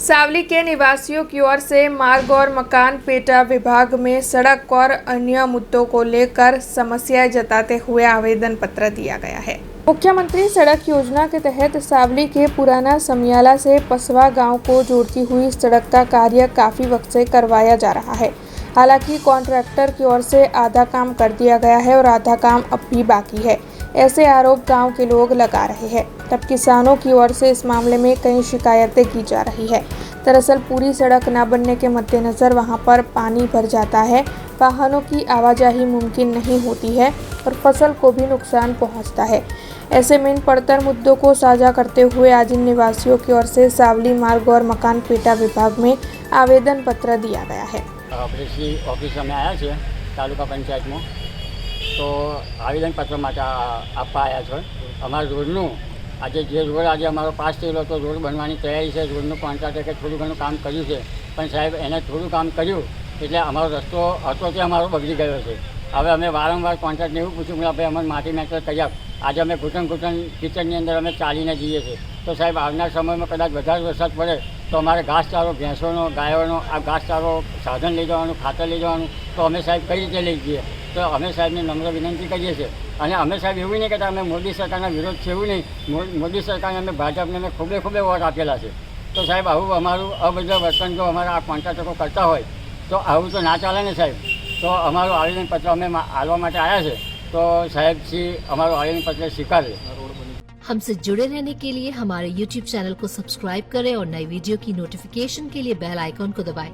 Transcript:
सावली के निवासियों की ओर से मार्ग और मकान पेटा विभाग में सड़क और अन्य मुद्दों को लेकर समस्याएं जताते हुए आवेदन पत्र दिया गया है। मुख्यमंत्री सड़क योजना के तहत सावली के पुराना समियाला से पसवा गांव को जोड़ती हुई सड़क का कार्य काफी वक्त से करवाया जा रहा है। हालांकि कॉन्ट्रैक्टर की ओर से आधा काम कर दिया गया है और आधा काम अब भी बाकी है, ऐसे आरोप गांव के लोग लगा रहे हैं। तब किसानों की ओर से इस मामले में कई शिकायतें की जा रही है। दरअसल पूरी सड़क न बनने के मद्देनजर वहां पर पानी भर जाता है, वाहनों की आवाजाही मुमकिन नहीं होती है और फसल को भी नुकसान पहुंचता है। ऐसे में इन पड़तर मुद्दों को साझा करते हुए आज इन निवासियों की ओर से सावली मार्ग और मकान पेटा विभाग में आवेदन पत्र दिया गया है। ऑफिस में आया है तालुका पंचायत में तो आवेदन पत्र आपवा आया छे। अमरा रोडनु आज जे रोड आज अमरो पास थयेलो तो रोड बनवानी तैयारी है। रोडनु कॉन्ट्राक्टर थोड़ું ઘણું काम कर्યું છે, પણ સાહેબ એને થોડું काम કર્યું એટલે અમારો રસ્તો હતો તે અમારો બગડી ગયો છે। હવે અમે વારંવાર કોન્ટ્રાક્ટને એવું પૂછ્યું કે ભાઈ અમને માટી મેટર કરી આપ। આજે અમે ઘૂંટણ કિચનની અંદર અમે ચાલીને જઈએ છીએ તો સાહેબ આવનાર સમયમાં કદાચ વધારે વરસાદ પડે તો અમારે ઘાસચારો ભેંસોનો ગાયોનો આ ઘાસચારો સાધન લઈ જવાનું, ખાતર લઈ જવાનું તો અમે સાહેબ કઈ રીતે લઈ જઈએ? તો અમે સાહેબને નમ્ર વિનંતી કરીએ છીએ। અને અમે સાહેબ એવું નહીં કહેતા અમે મોદી સરકારના વિરોધ છે, એવું નહીં। મોદી સરકારને અમે ભાજપને અમે ખૂબે વોટ આપેલા છે। તો સાહેબ આવું અમારું અભદ્ર વર્તન જો અમારા આ કોન્ટ્રાક્ટરો કરતા હોય તો આવું તો ના ચાલે ને સાહેબ। તો અમારું આવેદનપત્ર અમે આપવા માટે આવ્યા છે તો સાહેબશ્રી અમારું આવેદનપત્ર સ્વીકારે। हमसे जुड़े रहने के लिए हमारे YouTube चैनल को सब्सक्राइब करें और नई वीडियो की नोटिफिकेशन के लिए बेल आइकॉन को दबाएं।